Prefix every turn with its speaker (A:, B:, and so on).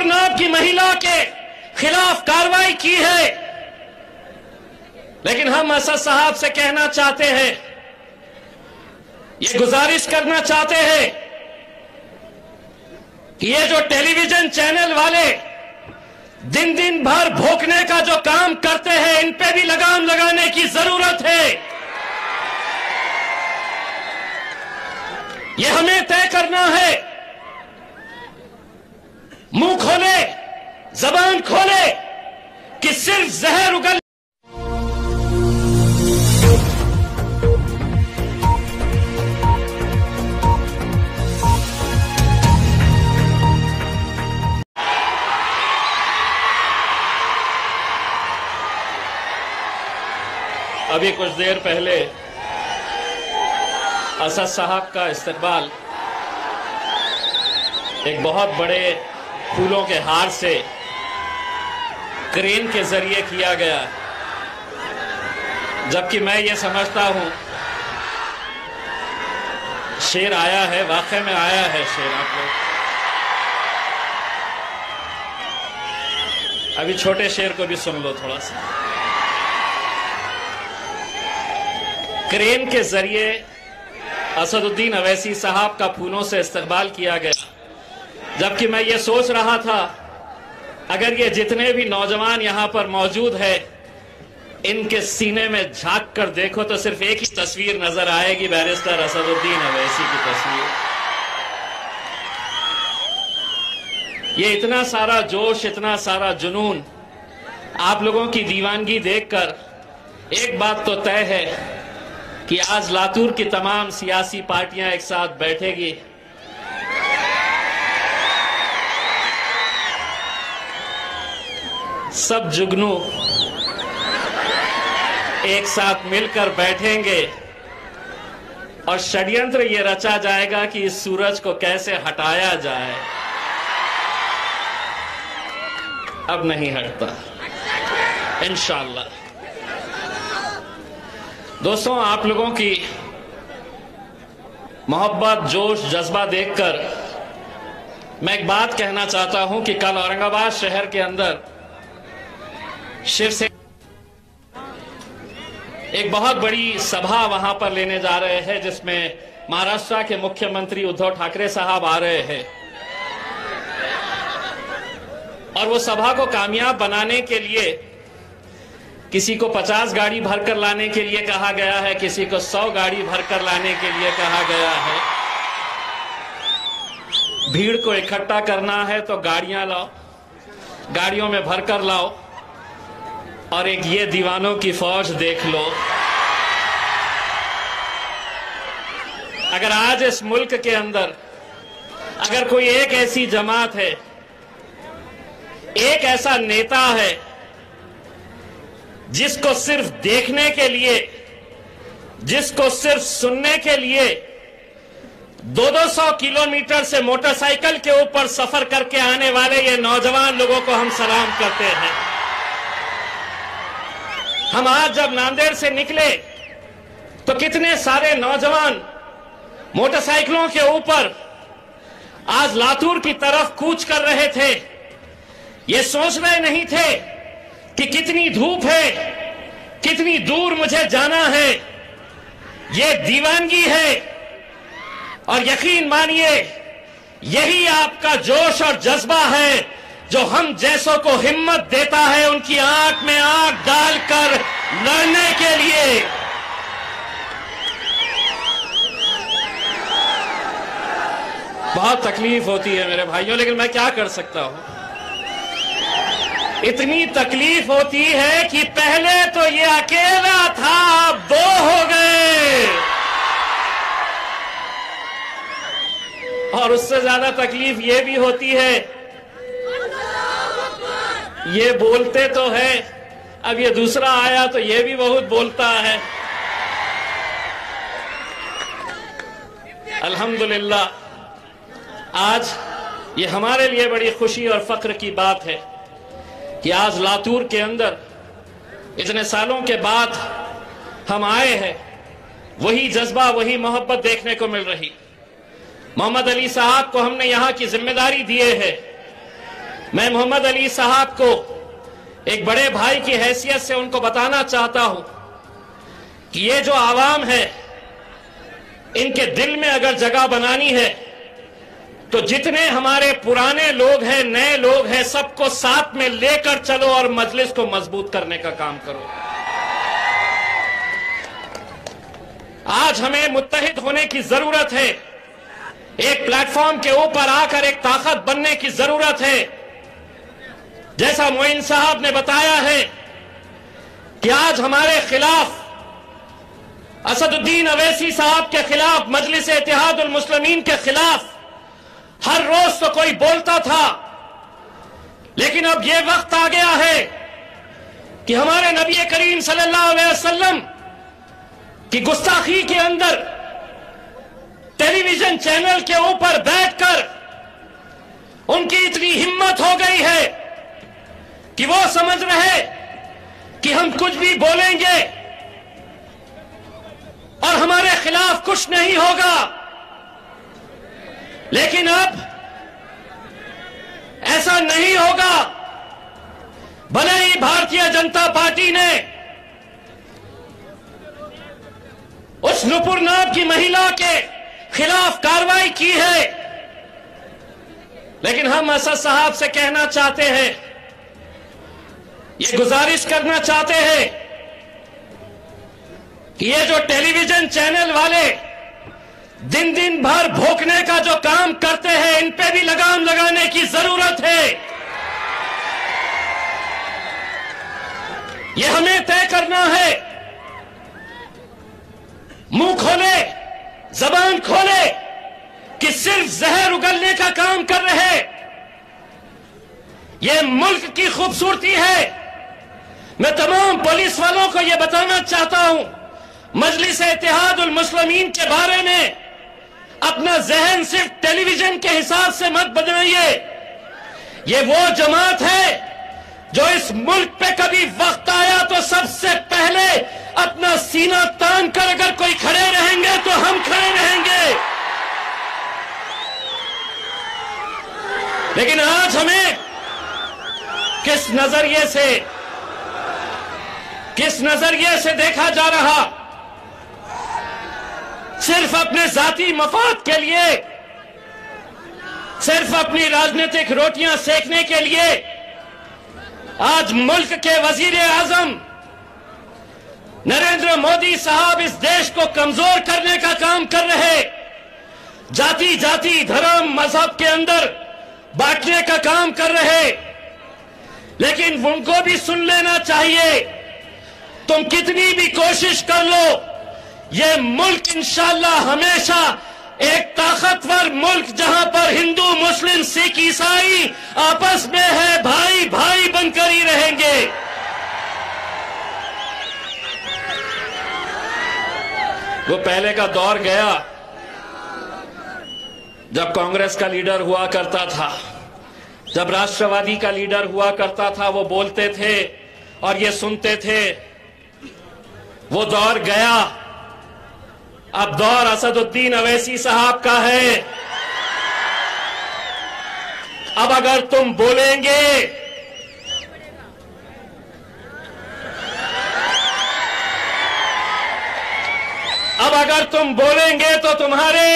A: नूर नाम की महिला के खिलाफ कार्रवाई की है। लेकिन हम असद साहब से कहना चाहते हैं, ये गुजारिश करना चाहते हैं कि ये जो टेलीविजन चैनल वाले दिन दिन भर भोंकने का जो काम करते हैं, इन पे भी लगाम लगाने की जरूरत है। ये हमें तय करना है। मुंह खोले, जबान खोले कि सिर्फ जहर उगल। अभी कुछ देर पहले असद साहब का इस्तकबाल एक बहुत बड़े फूलों के हार से क्रेन के जरिए किया गया, जबकि मैं ये समझता हूं शेर आया है, वाकई में आया है शेर। आप लोग अभी छोटे शेर को भी सुन लो थोड़ा सा। क्रेन के जरिए असदुद्दीन अवैसी साहब का फूलों से इस्तकबाल किया गया, जबकि मैं ये सोच रहा था अगर ये जितने भी नौजवान यहां पर मौजूद है, इनके सीने में झांक कर देखो तो सिर्फ एक ही तस्वीर नजर आएगी, बैरिस्टर असदुद्दीन अवैसी की तस्वीर। ये इतना सारा जोश, इतना सारा जुनून, आप लोगों की दीवानगी देखकर एक बात तो तय है कि आज लातूर की तमाम सियासी पार्टियां एक साथ बैठेगी। सब जुगनू एक साथ मिलकर बैठेंगे और षड्यंत्र ये रचा जाएगा कि इस सूरज को कैसे हटाया जाए। अब नहीं हटता इंशाअल्लाह। दोस्तों, आप लोगों की मोहब्बत, जोश, जज्बा देखकर मैं एक बात कहना चाहता हूं कि कल औरंगाबाद शहर के अंदर शिवसेना एक बहुत बड़ी सभा वहां पर लेने जा रहे हैं, जिसमें महाराष्ट्र के मुख्यमंत्री उद्धव ठाकरे साहब आ रहे हैं। और वो सभा को कामयाब बनाने के लिए किसी को 50 गाड़ी भरकर लाने के लिए कहा गया है, किसी को 100 गाड़ी भरकर लाने के लिए कहा गया है। भीड़ को इकट्ठा करना है तो गाड़ियां लाओ, गाड़ियों में भरकर लाओ, और एक ये दीवानों की फौज देख लो। अगर आज इस मुल्क के अंदर अगर कोई एक ऐसी जमात है, एक ऐसा नेता है जिसको सिर्फ देखने के लिए, जिसको सिर्फ सुनने के लिए 200 किलोमीटर से मोटरसाइकिल के ऊपर सफर करके आने वाले ये नौजवान लोगों को हम सलाम करते हैं। हम आज जब नांदेड़ से निकले तो कितने सारे नौजवान मोटरसाइकिलों के ऊपर आज लातूर की तरफ कूच कर रहे थे। ये सोच रहे नहीं थे कि कितनी धूप है, कितनी दूर मुझे जाना है। ये दीवानगी है, और यकीन मानिए यही आपका जोश और जज्बा है जो हम जैसों को हिम्मत देता है उनकी आंख में आंख डालकर लड़ने के लिए। बहुत तकलीफ होती है मेरे भाइयों, लेकिन मैं क्या कर सकता हूं। इतनी तकलीफ होती है कि पहले तो ये अकेला था, अब 2 हो गए, और उससे ज्यादा तकलीफ ये भी होती है, ये बोलते तो है, अब ये दूसरा आया तो ये भी बहुत बोलता है। अल्हम्दुलिल्लाह, आज ये हमारे लिए बड़ी खुशी और फख्र की बात है कि आज लातूर के अंदर इतने सालों के बाद हम आए हैं, वही जज्बा, वही मोहब्बत देखने को मिल रही। मोहम्मद अली साहब को हमने यहां की जिम्मेदारी दिए है, मैं मोहम्मद अली साहब को एक बड़े भाई की हैसियत से उनको बताना चाहता हूं कि ये जो आवाम है, इनके दिल में अगर जगह बनानी है तो जितने हमारे पुराने लोग हैं, नए लोग हैं, सबको साथ में लेकर चलो और मजलिस को मजबूत करने का काम करो। आज हमें मुत्तहिद होने की जरूरत है। एक प्लेटफॉर्म के ऊपर आकर एक ताकत बनने की जरूरत है। जैसा मोइन साहब ने बताया है कि आज हमारे खिलाफ, असदुद्दीन अवैसी साहब के खिलाफ, मजलिस इत्तेहादुल मुस्लिमीन के खिलाफ हर रोज तो कोई बोलता था, लेकिन अब यह वक्त आ गया है कि हमारे नबी करीम सल्लल्लाहु अलैहि वसल्लम की गुस्ताखी के अंदर टेलीविजन चैनल के ऊपर बैठकर उनकी इतनी हिम्मत हो गई है कि वो समझ रहे कि हम कुछ भी बोलेंगे और हमारे खिलाफ कुछ नहीं होगा। लेकिन अब ऐसा नहीं होगा। भले ही भारतीय जनता पार्टी ने उस नुपुर नाम की महिला के खिलाफ कार्रवाई की है, लेकिन हम असद साहब से कहना चाहते हैं, ये गुजारिश करना चाहते हैं कि ये जो टेलीविजन चैनल वाले दिन दिन भर भोंकने का जो काम करते हैं, इन पे भी लगाम लगाने की जरूरत है। ये हमें तय करना है। मुंह खोले, जबान खोले कि सिर्फ जहर उगलने का काम कर रहे। ये मुल्क की खूबसूरती है। मैं तमाम पुलिस वालों को यह बताना चाहता हूं, मजलिस इत्तेहादुल मुस्लिमीन के बारे में अपना जहन सिर्फ टेलीविजन के हिसाब से मत बनाइए। ये वो जमात है जो इस मुल्क पे कभी वक्त आया तो सबसे पहले अपना सीना तान कर अगर कोई खड़े रहेंगे तो हम खड़े रहेंगे। लेकिन आज हमें किस नजरिए से देखा जा रहा, सिर्फ अपने जाती मफाद के लिए, सिर्फ अपनी राजनीतिक रोटियां सेकने के लिए आज मुल्क के वजीर आजम नरेंद्र मोदी साहब इस देश को कमजोर करने का काम कर रहे, जाति जाति धर्म मजहब के अंदर बांटने का काम कर रहे। लेकिन उनको भी सुन लेना चाहिए, तुम कितनी भी कोशिश कर लो, ये मुल्क इंशाअल्लाह हमेशा एक ताकतवर मुल्क, जहां पर हिंदू मुस्लिम सिख ईसाई आपस में है, भाई भाई बनकर ही रहेंगे। वो पहले का दौर गया जब कांग्रेस का लीडर हुआ करता था, जब राष्ट्रवादी का लीडर हुआ करता था, वो बोलते थे और ये सुनते थे। वो दौर गया। अब दौर असदुद्दीन अवैसी साहब का है। अब अगर तुम बोलेंगे, तो तुम्हारे